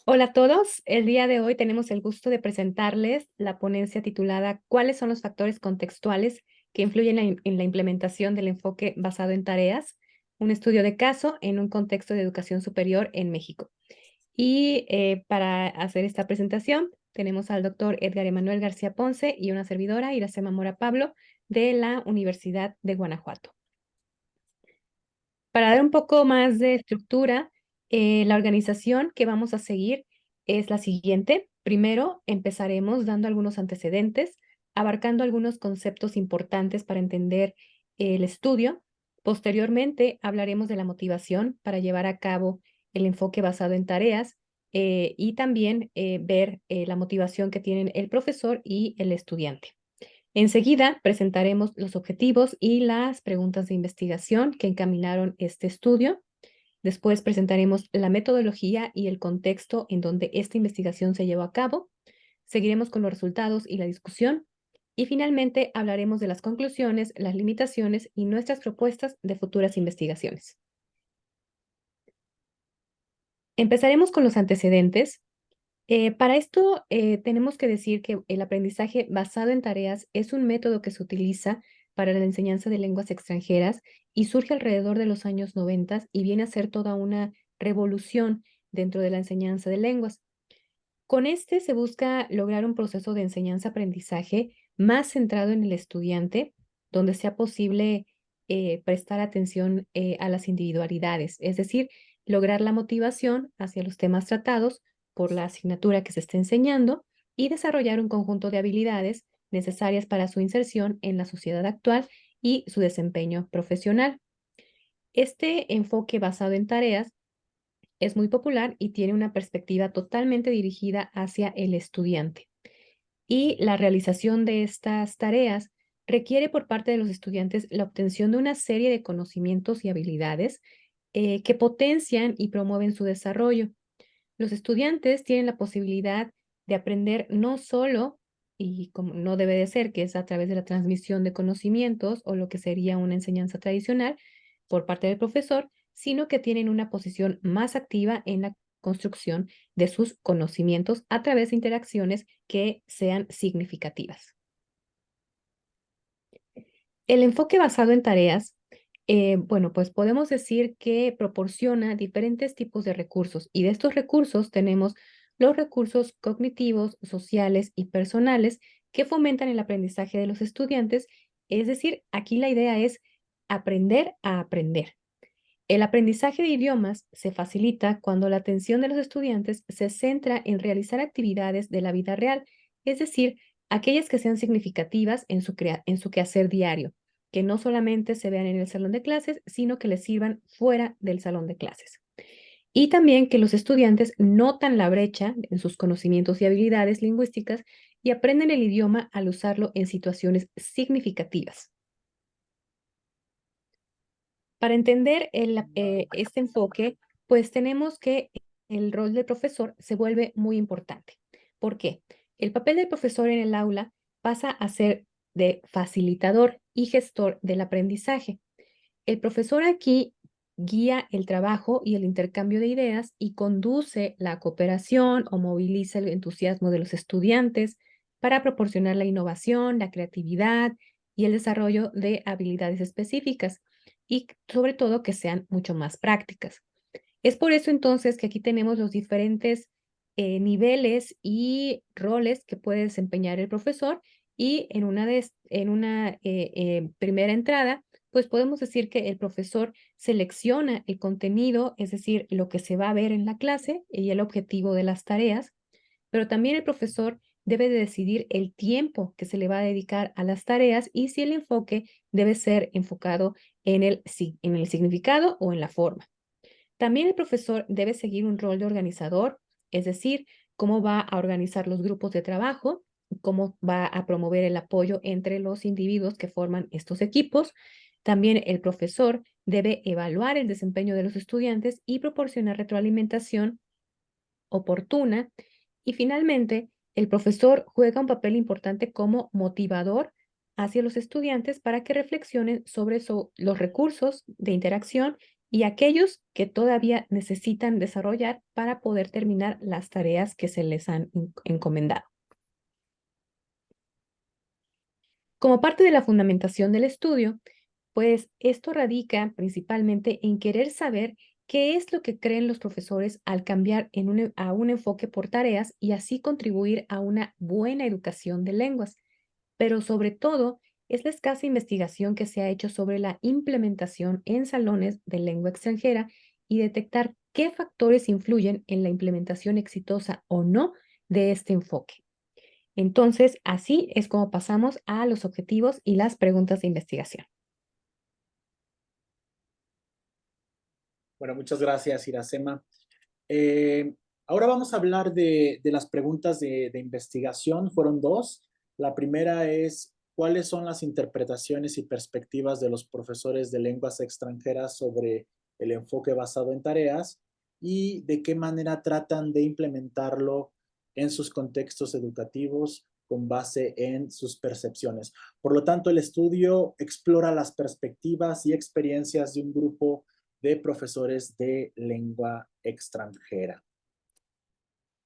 Hola a todos, el día de hoy tenemos el gusto de presentarles la ponencia titulada ¿Cuáles son los factores contextuales que influyen en la implementación del enfoque basado en tareas? Un estudio de caso en un contexto de educación superior en México. Y para hacer esta presentación tenemos al doctor Edgar Emanuel García Ponce y una servidora, Iracema Mora Pablo, de la Universidad de Guanajuato. Para dar un poco más de estructura, la organización que vamos a seguir es la siguiente. Primero, empezaremos dando algunos antecedentes, abarcando algunos conceptos importantes para entender el estudio. Posteriormente, hablaremos de la motivación para llevar a cabo el enfoque basado en tareas y también ver la motivación que tienen el profesor y el estudiante. Enseguida presentaremos los objetivos y las preguntas de investigación que encaminaron este estudio. Después presentaremos la metodología y el contexto en donde esta investigación se llevó a cabo. Seguiremos con los resultados y la discusión. Y finalmente hablaremos de las conclusiones, las limitaciones y nuestras propuestas de futuras investigaciones. Empezaremos con los antecedentes. Para esto, tenemos que decir que el aprendizaje basado en tareas es un método que se utiliza para la enseñanza de lenguas extranjeras y surge alrededor de los años 90 y viene a ser toda una revolución dentro de la enseñanza de lenguas. Con este se busca lograr un proceso de enseñanza-aprendizaje más centrado en el estudiante, donde sea posible prestar atención a las individualidades, es decir, lograr la motivación hacia los temas tratados por la asignatura que se está enseñando y desarrollar un conjunto de habilidades necesarias para su inserción en la sociedad actual y su desempeño profesional. Este enfoque basado en tareas es muy popular y tiene una perspectiva totalmente dirigida hacia el estudiante. Y la realización de estas tareas requiere por parte de los estudiantes la obtención de una serie de conocimientos y habilidades que potencian y promueven su desarrollo. Los estudiantes tienen la posibilidad de aprender no solo, y como no debe de ser, que es a través de la transmisión de conocimientos o lo que sería una enseñanza tradicional por parte del profesor, sino que tienen una posición más activa en la construcción de sus conocimientos a través de interacciones que sean significativas. El enfoque basado en tareas, bueno, pues podemos decir que proporciona diferentes tipos de recursos y de estos recursos tenemos los recursos cognitivos, sociales y personales que fomentan el aprendizaje de los estudiantes. Es decir, aquí la idea es aprender a aprender. El aprendizaje de idiomas se facilita cuando la atención de los estudiantes se centra en realizar actividades de la vida real, es decir, aquellas que sean significativas en su quehacer diario, que no solamente se vean en el salón de clases, sino que les sirvan fuera del salón de clases. Y también que los estudiantes notan la brecha en sus conocimientos y habilidades lingüísticas y aprenden el idioma al usarlo en situaciones significativas. Para entender este enfoque, pues tenemos que el rol del profesor se vuelve muy importante. ¿Por qué? El papel del profesor en el aula pasa a ser de facilitador y gestor del aprendizaje. El profesor aquí guía el trabajo y el intercambio de ideas y conduce la cooperación o moviliza el entusiasmo de los estudiantes para proporcionar la innovación, la creatividad y el desarrollo de habilidades específicas y sobre todo que sean mucho más prácticas. Es por eso entonces que aquí tenemos los diferentes niveles y roles que puede desempeñar el profesor y en una primera entrada, pues podemos decir que el profesor selecciona el contenido, es decir, lo que se va a ver en la clase y el objetivo de las tareas, pero también el profesor debe de decidir el tiempo que se le va a dedicar a las tareas y si el enfoque debe ser enfocado en el significado o en la forma. También el profesor debe seguir un rol de organizador, es decir, cómo va a organizar los grupos de trabajo, cómo va a promover el apoyo entre los individuos que forman estos equipos. También el profesor debe evaluar el desempeño de los estudiantes y proporcionar retroalimentación oportuna. Y finalmente, el profesor juega un papel importante como motivador hacia los estudiantes para que reflexionen sobre los recursos de interacción y aquellos que todavía necesitan desarrollar para poder terminar las tareas que se les han encomendado. Como parte de la fundamentación del estudio, pues esto radica principalmente en querer saber qué es lo que creen los profesores al cambiar a un enfoque por tareas y así contribuir a una buena educación de lenguas. Pero sobre todo, es la escasa investigación que se ha hecho sobre la implementación en salones de lengua extranjera y detectar qué factores influyen en la implementación exitosa o no de este enfoque. Entonces, así es como pasamos a los objetivos y las preguntas de investigación. Bueno, muchas gracias, Iracema. Eh, Ahora vamos a hablar de las preguntas de investigación. Fueron dos. La primera es, ¿cuáles son las interpretaciones y perspectivas de los profesores de lenguas extranjeras sobre el enfoque basado en tareas y de qué manera tratan de implementarlo en sus contextos educativos con base en sus percepciones? Por lo tanto, el estudio explora las perspectivas y experiencias de un grupo de profesores de lengua extranjera.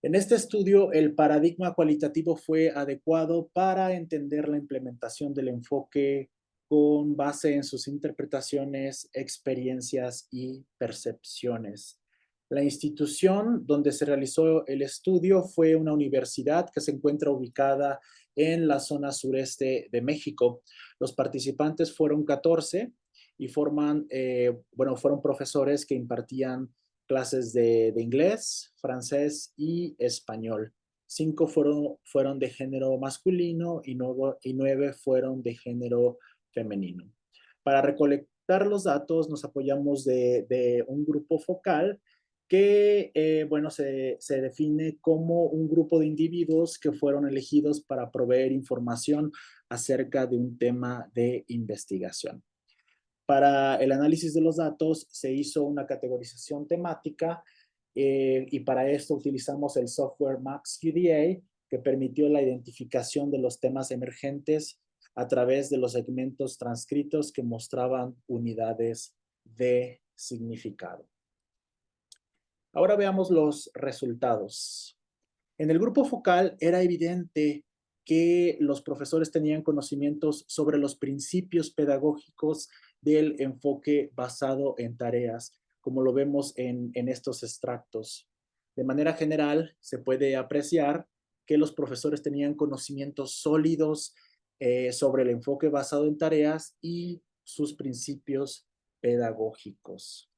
En este estudio, el paradigma cualitativo fue adecuado para entender la implementación del enfoque con base en sus interpretaciones, experiencias y percepciones. La institución donde se realizó el estudio fue una universidad que se encuentra ubicada en la zona sureste de México. Los participantes fueron 14 y fueron profesores que impartían clases de inglés, francés y español. 5 fueron de género masculino y 9 fueron de género femenino. Para recolectar los datos nos apoyamos de un grupo focal que se define como un grupo de individuos que fueron elegidos para proveer información acerca de un tema de investigación. Para el análisis de los datos se hizo una categorización temática y para esto utilizamos el software MaxQDA que permitió la identificación de los temas emergentes a través de los segmentos transcritos que mostraban unidades de significado. Ahora veamos los resultados. En el grupo focal era evidente que los profesores tenían conocimientos sobre los principios pedagógicos del enfoque basado en tareas, como lo vemos en estos extractos. De manera general, se puede apreciar que los profesores tenían conocimientos sólidos sobre el enfoque basado en tareas y sus principios pedagógicos.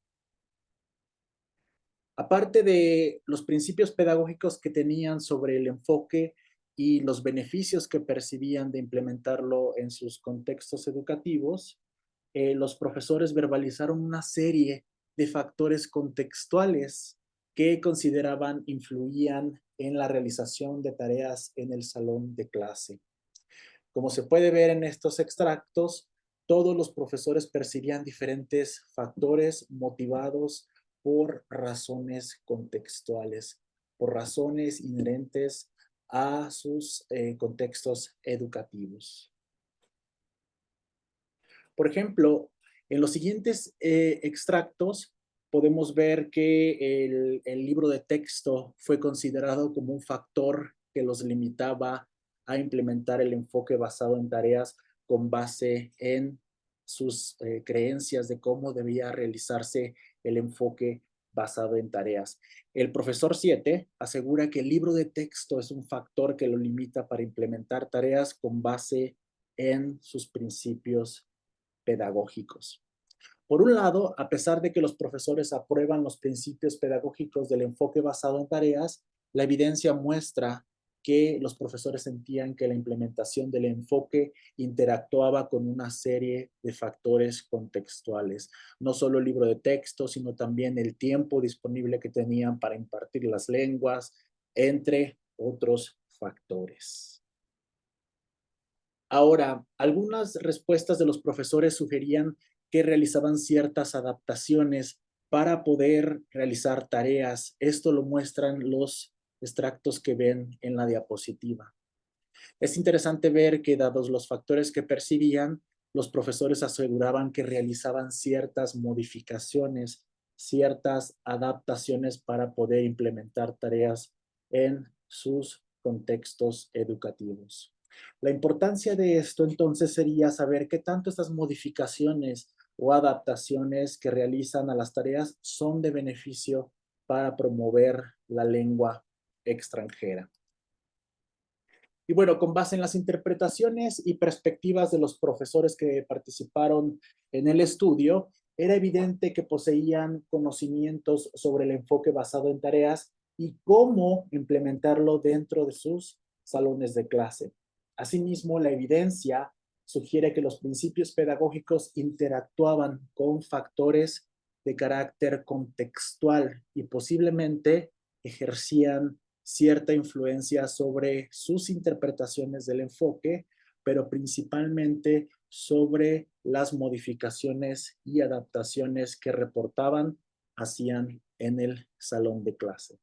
Aparte de los principios pedagógicos que tenían sobre el enfoque y los beneficios que percibían de implementarlo en sus contextos educativos, los profesores verbalizaron una serie de factores contextuales que consideraban influían en la realización de tareas en el salón de clase. Como se puede ver en estos extractos, todos los profesores percibían diferentes factores motivados por razones contextuales, por razones inherentes a sus contextos educativos. Por ejemplo, en los siguientes extractos podemos ver que el libro de texto fue considerado como un factor que los limitaba a implementar el enfoque basado en tareas con base en sus creencias de cómo debía realizarse el enfoque basado en tareas. El profesor 7 asegura que el libro de texto es un factor que lo limita para implementar tareas con base en sus principios pedagógicos. Por un lado, a pesar de que los profesores aprueban los principios pedagógicos del enfoque basado en tareas, la evidencia muestra que los profesores sentían que la implementación del enfoque interactuaba con una serie de factores contextuales. No solo el libro de texto, sino también el tiempo disponible que tenían para impartir las lenguas, entre otros factores. Ahora, algunas respuestas de los profesores sugerían que realizaban ciertas adaptaciones para poder realizar tareas. Esto lo muestran los extractos que ven en la diapositiva. Es interesante ver que dados los factores que percibían, los profesores aseguraban que realizaban ciertas modificaciones, ciertas adaptaciones para poder implementar tareas en sus contextos educativos. La importancia de esto entonces sería saber qué tanto estas modificaciones o adaptaciones que realizan a las tareas son de beneficio para promover la lengua extranjera. Y bueno, con base en las interpretaciones y perspectivas de los profesores que participaron en el estudio, era evidente que poseían conocimientos sobre el enfoque basado en tareas y cómo implementarlo dentro de sus salones de clase. Asimismo, la evidencia sugiere que los principios pedagógicos interactuaban con factores de carácter contextual y posiblemente ejercían cierta influencia sobre sus interpretaciones del enfoque, pero principalmente sobre las modificaciones y adaptaciones que reportaban hacían en el salón de clase.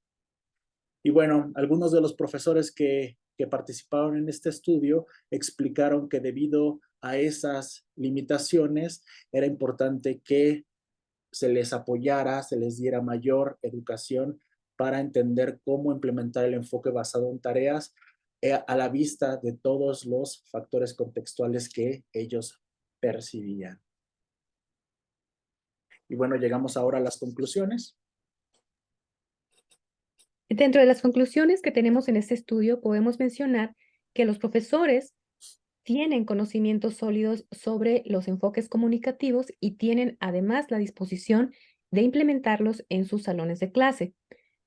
Y bueno, algunos de los profesores que participaron en este estudio explicaron que debido a esas limitaciones era importante que se les apoyara, se les diera mayor educación para entender cómo implementar el enfoque basado en tareas a la vista de todos los factores contextuales que ellos percibían. Y bueno, llegamos ahora a las conclusiones. Dentro de las conclusiones que tenemos en este estudio, podemos mencionar que los profesores tienen conocimientos sólidos sobre los enfoques comunicativos y tienen además la disposición de implementarlos en sus salones de clase.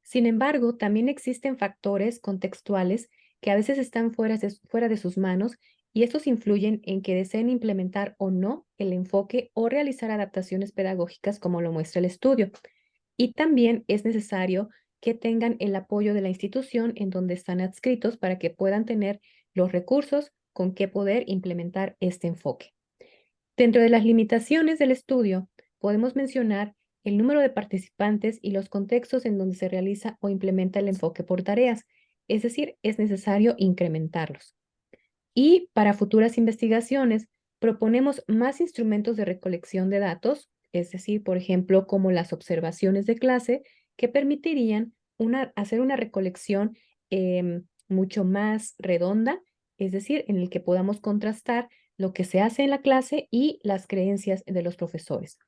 Sin embargo, también existen factores contextuales que a veces están fuera de sus manos y estos influyen en que deseen implementar o no el enfoque o realizar adaptaciones pedagógicas como lo muestra el estudio. Y también es necesario que tengan el apoyo de la institución en donde están adscritos para que puedan tener los recursos con que poder implementar este enfoque. Dentro de las limitaciones del estudio, podemos mencionar el número de participantes y los contextos en donde se realiza o implementa el enfoque por tareas, es decir, es necesario incrementarlos. Y para futuras investigaciones, proponemos más instrumentos de recolección de datos, es decir, por ejemplo, como las observaciones de clase, que permitirían hacer una recolección mucho más redonda, es decir, en el que podamos contrastar lo que se hace en la clase y las creencias de los profesores.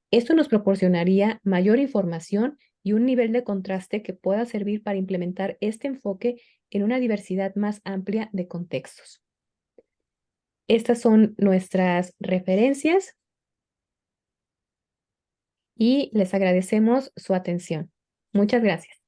Esto nos proporcionaría mayor información y un nivel de contraste que pueda servir para implementar este enfoque en una diversidad más amplia de contextos. Estas son nuestras referencias y les agradecemos su atención. Muchas gracias.